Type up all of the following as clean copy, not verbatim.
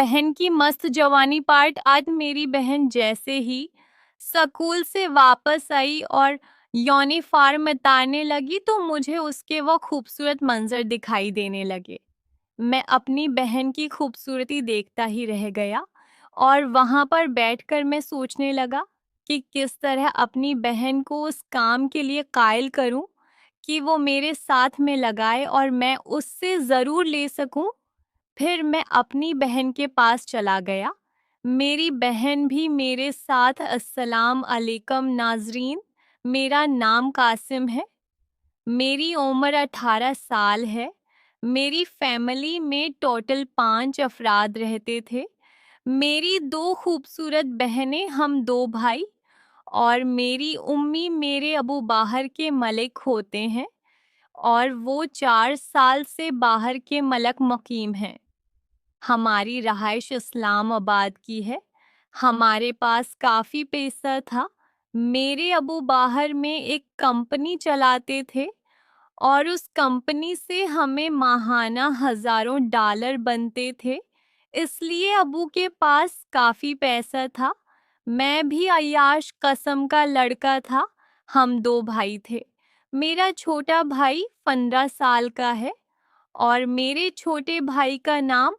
बहन की मस्त जवानी पार्ट। आज मेरी बहन जैसे ही स्कूल से वापस आई और यूनिफॉर्म उतारने लगी तो मुझे उसके वो खूबसूरत मंजर दिखाई देने लगे। मैं अपनी बहन की खूबसूरती देखता ही रह गया और वहां पर बैठकर मैं सोचने लगा कि किस तरह अपनी बहन को उस काम के लिए कायल करूं कि वो मेरे साथ में लगाए और मैं उससे ज़रूर ले सकूं। फिर मैं अपनी बहन के पास चला गया। मेरी बहन भी मेरे साथ अस्सलाम अलैकुम नाज़रीन, मेरा नाम कासिम है। मेरी उम्र 18 साल है। मेरी फैमिली में टोटल 5 अफराद रहते थे। मेरी 2 खूबसूरत बहनें, हम 2 भाई और मेरी उम्मी मेरे अबू बाहर के मलिक होते हैं और वो 4 साल से बाहर के मलक मुकीम हैं। हमारी रहाइश इस्लामाबाद की है। हमारे पास काफ़ी पैसा था। मेरे अबू बाहर में एक कंपनी चलाते थे और उस कंपनी से हमें माहाना हज़ारों डॉलर बनते थे। इसलिए अबू के पास काफ़ी पैसा था। मैं भी अय्याश कस्म का लड़का था। हम 2 भाई थे। मेरा छोटा भाई 15 साल का है और मेरे छोटे भाई का नाम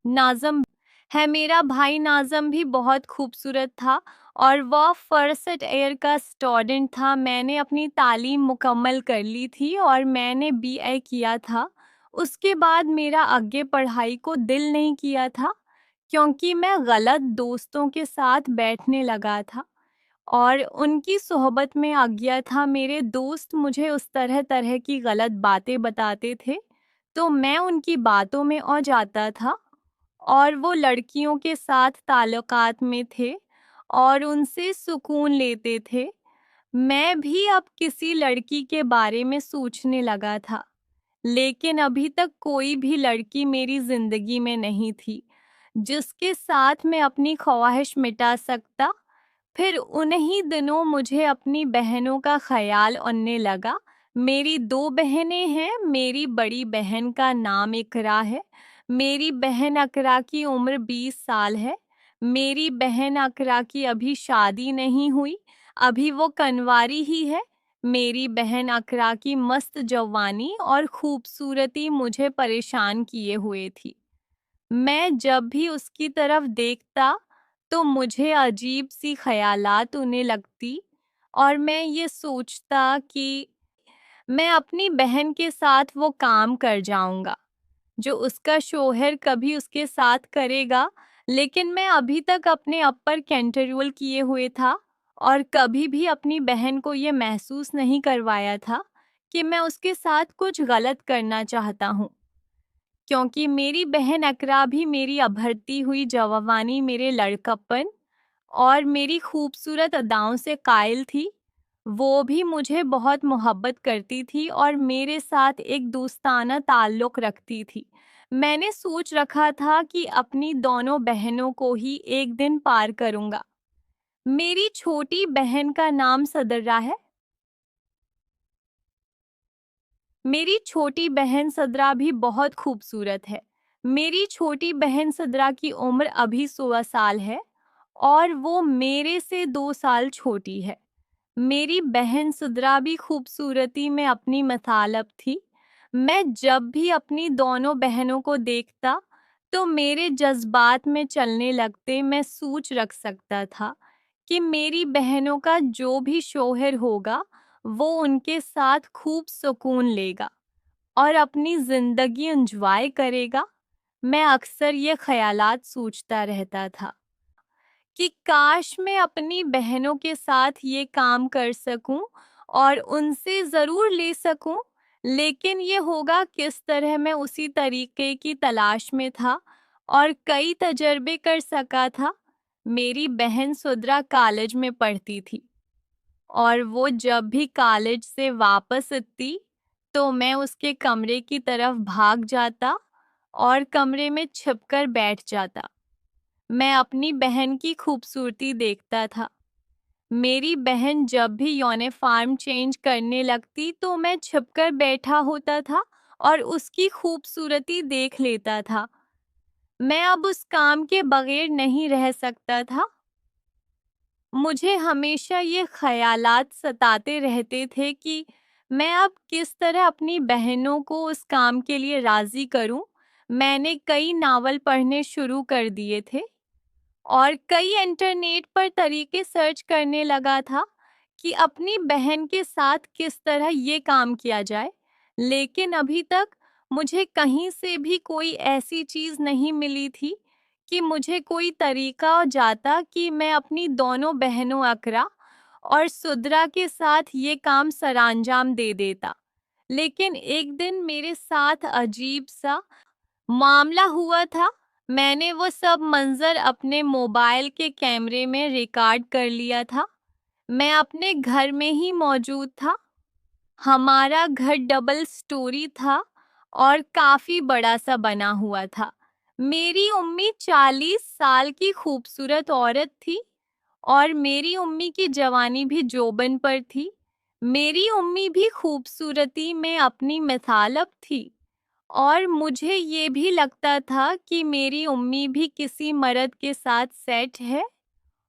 नाज़म है। मेरा भाई नाज़म भी बहुत खूबसूरत था और वह फर्स्ट ईयर का स्टूडेंट था। मैंने अपनी तालीम मुकम्मल कर ली थी और मैंने बीए किया था। उसके बाद मेरा आगे पढ़ाई को दिल नहीं किया था क्योंकि मैं गलत दोस्तों के साथ बैठने लगा था और उनकी सोहबत में आ गया था। मेरे दोस्त मुझे उस तरह तरह की गलत बातें बताते थे तो मैं उनकी बातों में आ जाता था और वो लड़कियों के साथ ताल्लुकात में थे और उनसे सुकून लेते थे। मैं भी अब किसी लड़की के बारे में सोचने लगा था, लेकिन अभी तक कोई भी लड़की मेरी जिंदगी में नहीं थी जिसके साथ मैं अपनी ख्वाहिश मिटा सकता। फिर उन्हीं दिनों मुझे अपनी बहनों का ख्याल आने लगा। मेरी 2 बहनें हैं। मेरी बड़ी बहन का नाम इकरा है। मेरी बहन अकरा की उम्र 20 साल है। मेरी बहन अकरा की अभी शादी नहीं हुई, अभी वो कन्वारी ही है। मेरी बहन अकरा की मस्त जवानी और खूबसूरती मुझे परेशान किए हुए थी। मैं जब भी उसकी तरफ देखता तो मुझे अजीब सी ख्यालात उन्हें लगती और मैं ये सोचता कि मैं अपनी बहन के साथ वो काम कर जाऊंगा जो उसका शौहर कभी उसके साथ करेगा। लेकिन मैं अभी तक अपने आप पर कंट्रोल किए हुए था और कभी भी अपनी बहन को ये महसूस नहीं करवाया था कि मैं उसके साथ कुछ गलत करना चाहता हूँ, क्योंकि मेरी बहन अकरा भी मेरी अभरती हुई जवानी, मेरे लड़कपन और मेरी खूबसूरत अदाओं से कायल थी। वो भी मुझे बहुत मोहब्बत करती थी और मेरे साथ एक दोस्ताना ताल्लुक़ रखती थी। मैंने सोच रखा था कि अपनी दोनों बहनों को ही एक दिन पार करूँगा। मेरी छोटी बहन का नाम सदरा है। मेरी छोटी बहन सदरा भी बहुत खूबसूरत है। मेरी छोटी बहन सदरा की उम्र अभी 16 साल है और वो मेरे से 2 साल छोटी है। मेरी बहन सदरा भी खूबसूरती में अपनी मसालब थी। मैं जब भी अपनी दोनों बहनों को देखता तो मेरे जज्बात में चलने लगते। मैं सोच रख सकता था कि मेरी बहनों का जो भी शौहर होगा वो उनके साथ खूब सुकून लेगा और अपनी जिंदगी एंजॉय करेगा। मैं अक्सर ये ख्यालात सोचता रहता था कि काश मैं अपनी बहनों के साथ ये काम कर सकूं और उनसे ज़रूर ले सकूं, लेकिन ये होगा किस तरह। मैं उसी तरीके की तलाश में था और कई तजर्बे कर सका था। मेरी बहन सुदरा कॉलेज में पढ़ती थी और वो जब भी कॉलेज से वापस आती तो मैं उसके कमरे की तरफ भाग जाता और कमरे में छिपकर बैठ जाता। मैं अपनी बहन की खूबसूरती देखता था। मेरी बहन जब भी यूनिफॉर्म चेंज करने लगती तो मैं छिपकर बैठा होता था और उसकी खूबसूरती देख लेता था। मैं अब उस काम के बगैर नहीं रह सकता था। मुझे हमेशा ये ख़यालात सताते रहते थे कि मैं अब किस तरह अपनी बहनों को उस काम के लिए राज़ी करूं। मैंने कई नावल पढ़ने शुरू कर दिए थे और कई इंटरनेट पर तरीके सर्च करने लगा था कि अपनी बहन के साथ किस तरह ये काम किया जाए। लेकिन अभी तक मुझे कहीं से भी कोई ऐसी चीज़ नहीं मिली थी कि मुझे कोई तरीका जाता कि मैं अपनी दोनों बहनों अकरा और सुदरा के साथ ये काम सरअंजाम दे देता। लेकिन एक दिन मेरे साथ अजीब सा मामला हुआ था। मैंने वो सब मंजर अपने मोबाइल के कैमरे में रिकॉर्ड कर लिया था। मैं अपने घर में ही मौजूद था। हमारा घर डबल स्टोरी था और काफी बड़ा सा बना हुआ था। मेरी उम्मी 40 साल की खूबसूरत औरत थी और मेरी उम्मी की जवानी भी जोबन पर थी। मेरी उम्मी भी खूबसूरती में अपनी मिसाल अब थी और मुझे ये भी लगता था कि मेरी उम्मी भी किसी मर्द के साथ सेट है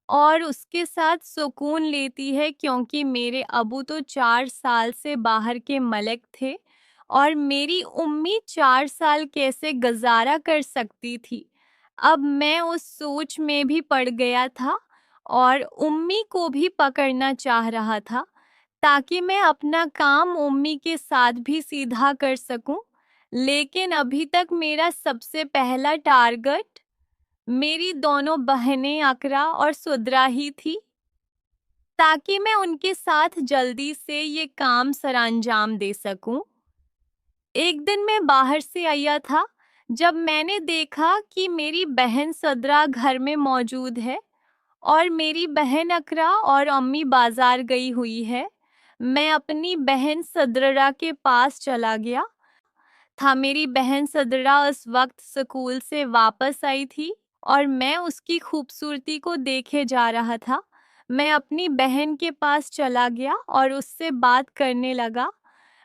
और उसके साथ सुकून लेती है, क्योंकि मेरे अबू तो 4 साल से बाहर के मलिक थे और मेरी उम्मी 4 साल कैसे गुजारा कर सकती थी। अब मैं उस सोच में भी पड़ गया था और उम्मी को भी पकड़ना चाह रहा था ताकि मैं अपना काम उम्मी के साथ भी सीधा कर सकूं। लेकिन अभी तक मेरा सबसे पहला टारगेट मेरी दोनों बहनें अकरा और सुदरा ही थी, ताकि मैं उनके साथ जल्दी से ये काम सरअंजाम दे सकूं। एक दिन मैं बाहर से आया था जब मैंने देखा कि मेरी बहन सदरा घर में मौजूद है और मेरी बहन अकरा और अम्मी बाजार गई हुई है। मैं अपनी बहन सदरा के पास चला गया था। मेरी बहन सदरा उस वक्त स्कूल से वापस आई थी और मैं उसकी खूबसूरती को देखे जा रहा था। मैं अपनी बहन के पास चला गया और उससे बात करने लगा।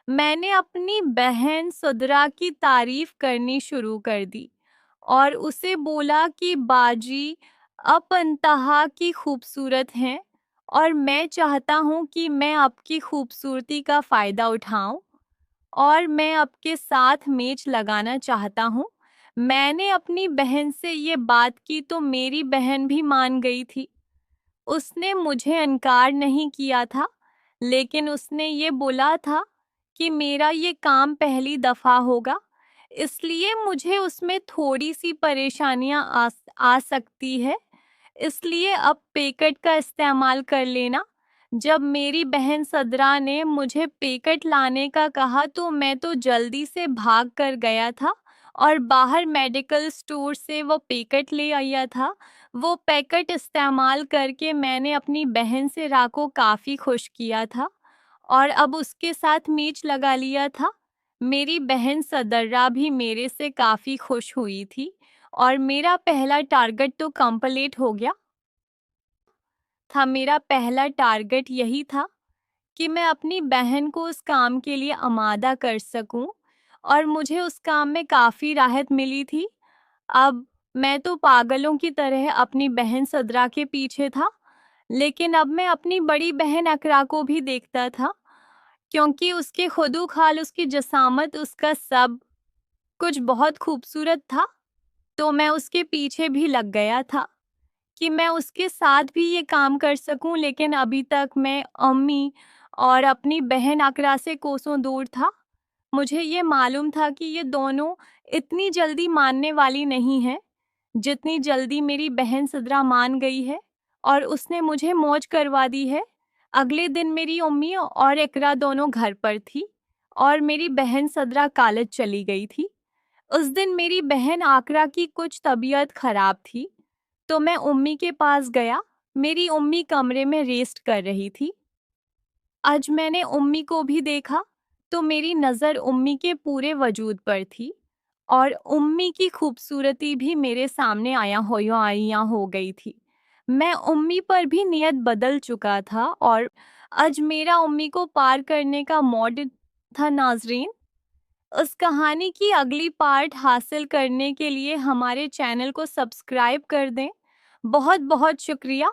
मैंने अपनी बहन सदरा की तारीफ करनी शुरू कर दी और उसे बोला कि बाजी आप इंतहा की खूबसूरत हैं और मैं चाहता हूँ कि मैं आपकी खूबसूरती का फ़ायदा उठाऊं और मैं आपके साथ मैच लगाना चाहता हूँ। मैंने अपनी बहन से ये बात की तो मेरी बहन भी मान गई थी। उसने मुझे इनकार नहीं किया था, लेकिन उसने ये बोला था कि मेरा ये काम पहली दफ़ा होगा, इसलिए मुझे उसमें थोड़ी-सी परेशानियाँ आ सकती है। इसलिए अब पैकेट का इस्तेमाल कर लेना। जब मेरी बहन सदरा ने मुझे पैकेट लाने का कहा तो मैं तो जल्दी से भाग कर गया था और बाहर मेडिकल स्टोर से वो पैकेट ले आया था। वो पैकेट इस्तेमाल करके मैंने अपनी बहन से राको काफ़ी खुश किया था और अब उसके साथ मैच लगा लिया था। मेरी बहन सदर्रा भी मेरे से काफ़ी खुश हुई थी और मेरा पहला टारगेट तो कंप्लीट हो गया मेरा पहला टारगेट यही था कि मैं अपनी बहन को उस काम के लिए आमादा कर सकूं और मुझे उस काम में काफ़ी राहत मिली थी। अब मैं तो पागलों की तरह अपनी बहन सदरा के पीछे था, लेकिन अब मैं अपनी बड़ी बहन अकरा को भी देखता था, क्योंकि उसके खुदू खाल, उसकी जसामत, उसका सब कुछ बहुत खूबसूरत था। तो मैं उसके पीछे भी लग गया था कि मैं उसके साथ भी ये काम कर सकूं, लेकिन अभी तक मैं अम्मी और अपनी बहन अकरा से कोसों दूर था। मुझे ये मालूम था कि ये दोनों इतनी जल्दी मानने वाली नहीं है, जितनी जल्दी मेरी बहन सदरा मान गई है और उसने मुझे मौज करवा दी है। अगले दिन मेरी अम्मी और इकरा दोनों घर पर थी और मेरी बहन सदरा कॉलेज चली गई थी। उस दिन मेरी बहन आकरा की कुछ तबीयत खराब थी, तो मैं उम्मी के पास गया। मेरी उम्मी कमरे में रेस्ट कर रही थी। आज मैंने उम्मी को भी देखा, तो मेरी नज़र उम्मी के पूरे वजूद पर थी और उम्मी की खूबसूरती भी मेरे सामने आया हो गई थी। मैं उम्मी पर भी नियत बदल चुका था और आज मेरा उम्मी को पार करने का मोड था। नाज़रीन, उस कहानी की अगली पार्ट हासिल करने के लिए हमारे चैनल को सब्सक्राइब कर दें। बहुत बहुत शुक्रिया।